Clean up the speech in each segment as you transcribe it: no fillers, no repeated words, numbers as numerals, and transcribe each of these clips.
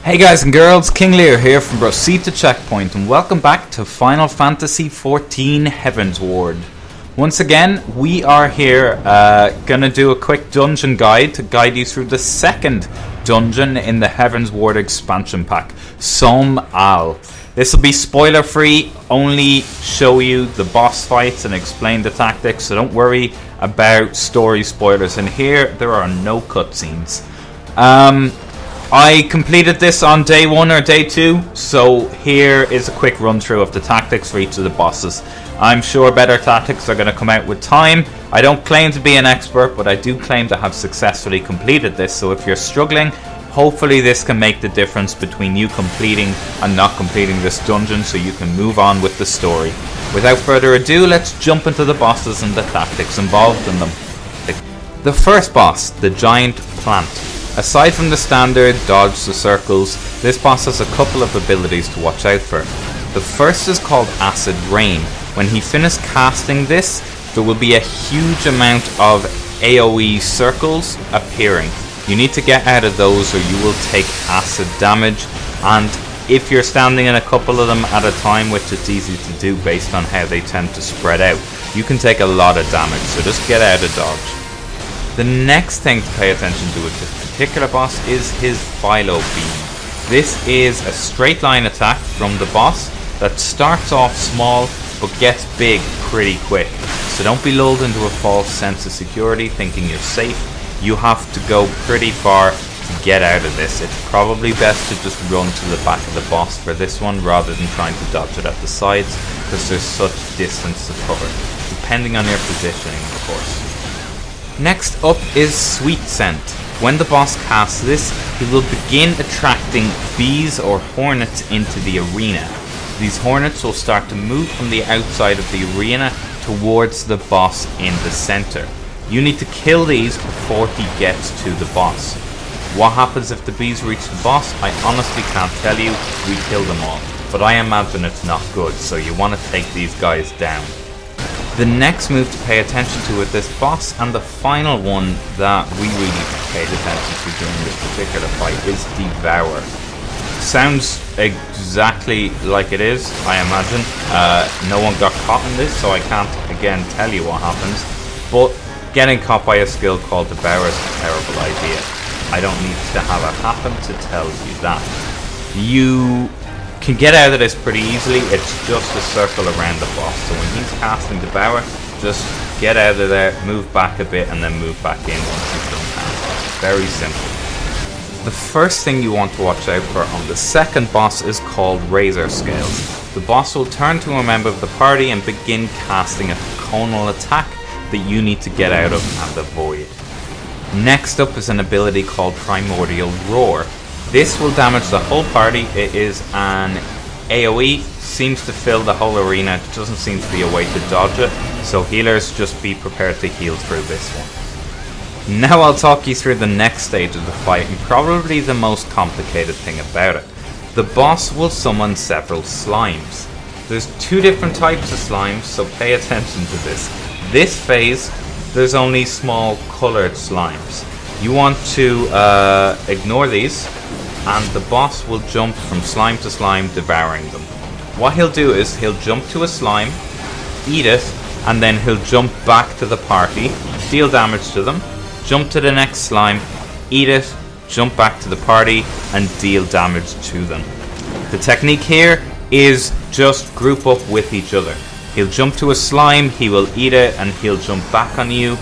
Hey guys and girls, King Lear here from Proceed to Checkpoint, and welcome back to Final Fantasy XIV Heavensward. Once again, we are here gonna do a quick dungeon guide to guide you through the second dungeon in the Heavensward expansion pack, Sohm. This will be spoiler free, only show you the boss fights and explain the tactics, so don't worry about story spoilers. And here, there are no cutscenes. I completed this on day 1 or day 2, so here is a quick run through of the tactics for each of the bosses. I'm sure better tactics are going to come out with time. I don't claim to be an expert, but I do claim to have successfully completed this, so if you're struggling, hopefully this can make the difference between you completing and not completing this dungeon so you can move on with the story. Without further ado, let's jump into the bosses and the tactics involved in them. The first boss, the giant plant. Aside from the standard dodge the circles, this boss has a couple of abilities to watch out for. The first is called Acid Rain. When he finishes casting this, there will be a huge amount of AoE circles appearing. You need to get out of those or you will take acid damage, and if you're standing in a couple of them at a time, which is easy to do based on how they tend to spread out, you can take a lot of damage, so just get out of dodge. The next thing to pay attention to with this particular boss is his Philo Beam. This is a straight line attack from the boss that starts off small but gets big pretty quick. So don't be lulled into a false sense of security thinking you're safe. You have to go pretty far to get out of this. It's probably best to just run to the back of the boss for this one rather than trying to dodge it at the sides, because there's such distance to cover, depending on your positioning of course. Next up is Sweet Scent. When the boss casts this, he will begin attracting bees or hornets into the arena. These hornets will start to move from the outside of the arena towards the boss in the center. You need to kill these before he gets to the boss. What happens if the bees reach the boss? I honestly can't tell you. We kill them all, but I imagine it's not good, so you want to take these guys down. The next move to pay attention to with this boss, and the final one that we really paid attention to during this particular fight, is Devour. Sounds exactly like it is, I imagine. No one got caught in this, so I can't again tell you what happens, but getting caught by a skill called Devour is a terrible idea. I don't need to have it happen to tell you that. You can get out of this pretty easily. It's just a circle around the boss, so when he's casting Devour, just get out of there, move back a bit, and then move back in once he's done casting. Very simple. The first thing you want to watch out for on the second boss is called Razor Scales. The boss will turn to a member of the party and begin casting a conal attack that you need to get out of and avoid. Next up is an ability called Primordial Roar. This will damage the whole party. It is an AoE, seems to fill the whole arena. It doesn't seem to be a way to dodge it, so healers just be prepared to heal through this one. Now I'll talk you through the next stage of the fight, and probably the most complicated thing about it. The boss will summon several slimes. There's 2 different types of slimes, so pay attention to this. This phase, there's only small coloured slimes. You want to ignore these, and the boss will jump from slime to slime, devouring them. What he'll do is he'll jump to a slime, eat it, and then he'll jump back to the party, deal damage to them, jump to the next slime, eat it, jump back to the party, and deal damage to them. The technique here is just group up with each other. He'll jump to a slime, he will eat it, and he'll jump back on you.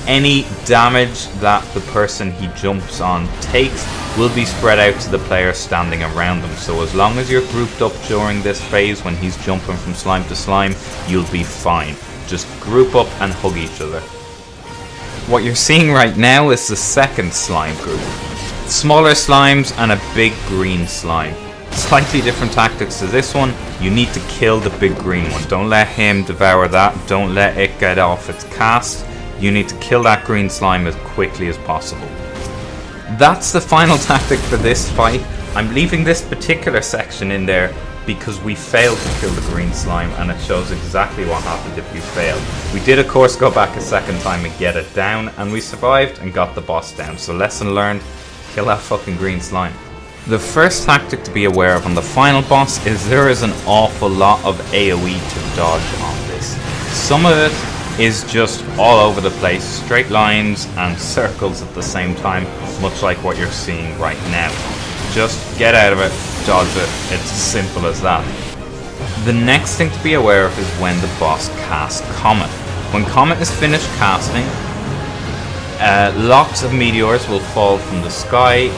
Any damage that the person he jumps on takes will be spread out to the player standing around them. So as long as you're grouped up during this phase when he's jumping from slime to slime, you'll be fine. Just group up and hug each other. What you're seeing right now is the second slime group. Smaller slimes and a big green slime. Slightly different tactics to this one. You need to kill the big green one. Don't let him devour that. Don't let it get off its cast. You need to kill that green slime as quickly as possible. That's the final tactic for this fight. I'm leaving this particular section in there because we failed to kill the green slime, and it shows exactly what happened if you fail. We did of course go back a second time and get it down, and we survived and got the boss down. So lesson learned, kill that fucking green slime. The first tactic to be aware of on the final boss is there is an awful lot of AoE to dodge on this. Some of it is just all over the place, straight lines and circles at the same time, much like what you're seeing right now. Just get out of it, dodge it, it's as simple as that. The next thing to be aware of is when the boss casts Comet. When Comet is finished casting, lots of meteors will fall from the sky.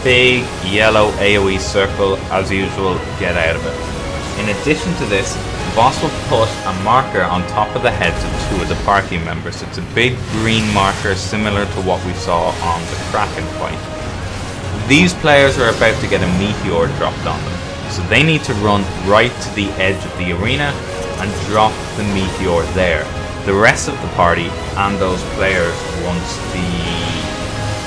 Big yellow AoE circle, as usual, get out of it. In addition to this, the boss will put a marker on top of the heads of 2 of the party members. It's a big green marker similar to what we saw on the Kraken fight. These players are about to get a meteor dropped on them, so they need to run right to the edge of the arena and drop the meteor there. The rest of the party and those players, once the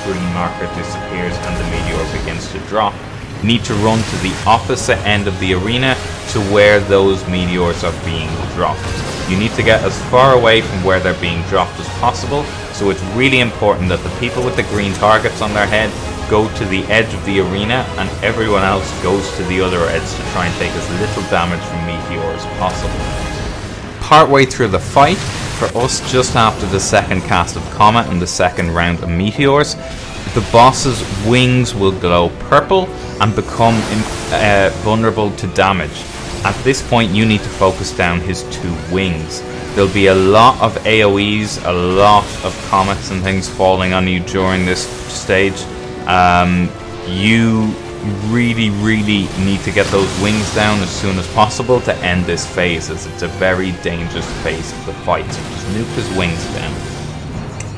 green marker disappears and the meteor begins to drop, need to run to the opposite end of the arena to where those meteors are being dropped. You need to get as far away from where they're being dropped as possible, so it's really important that the people with the green targets on their head go to the edge of the arena and everyone else goes to the other edge to try and take as little damage from meteor as possible. Partway through the fight, for us just after the second cast of Comet and the second round of meteors, the boss's wings will glow purple and become vulnerable to damage. At this point you need to focus down his 2 wings. There'll be a lot of AoEs, a lot of comets and things falling on you during this stage. You really need to get those wings down as soon as possible to end this phase, as it's a very dangerous phase of the fight, so just nuke his wings down.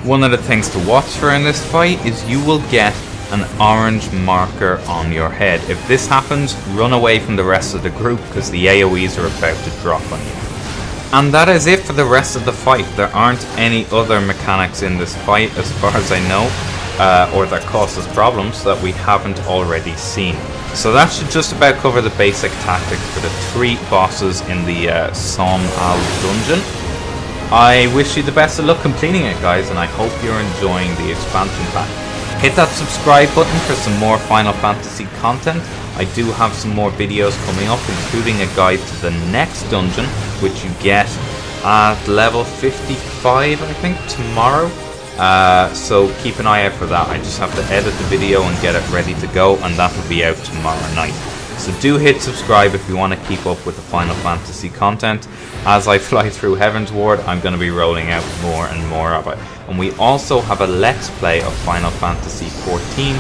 One of the things to watch for in this fight is you will get an orange marker on your head. If this happens, run away from the rest of the group because the AoEs are about to drop on you. And that is it for the rest of the fight. There aren't any other mechanics in this fight as far as I know, or that cause us problems that we haven't already seen. So that should just about cover the basic tactics for the 3 bosses in the Sohm dungeon. I wish you the best of luck completing it, guys, and I hope you're enjoying the expansion pack. Hit that subscribe button for some more Final Fantasy content. I do have some more videos coming up, including a guide to the next dungeon, which you get at level 55, I think, tomorrow. So keep an eye out for that. I just have to edit the video and get it ready to go, and that will be out tomorrow night. So do hit subscribe if you want to keep up with the Final Fantasy content. As I fly through Heavensward, I'm going to be rolling out more and more of it. And we also have a Let's Play of Final Fantasy XIV,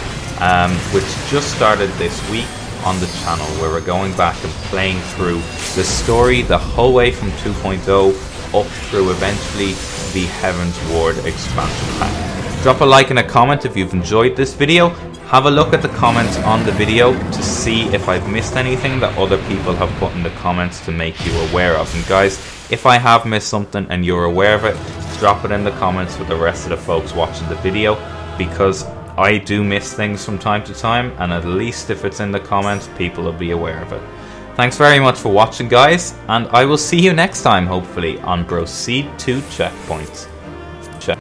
which just started this week on the channel, where we're going back and playing through the story the whole way from 2.0 up through eventually the Heavensward expansion pack. Drop a like and a comment if you've enjoyed this video. Have a look at the comments on the video to see if I've missed anything that other people have put in the comments to make you aware of. And guys, if I have missed something and you're aware of it, drop it in the comments with the rest of the folks watching the video, because I do miss things from time to time, and at least if it's in the comments, people will be aware of it. Thanks very much for watching, guys, and I will see you next time, hopefully, on Proceed to Checkpoint.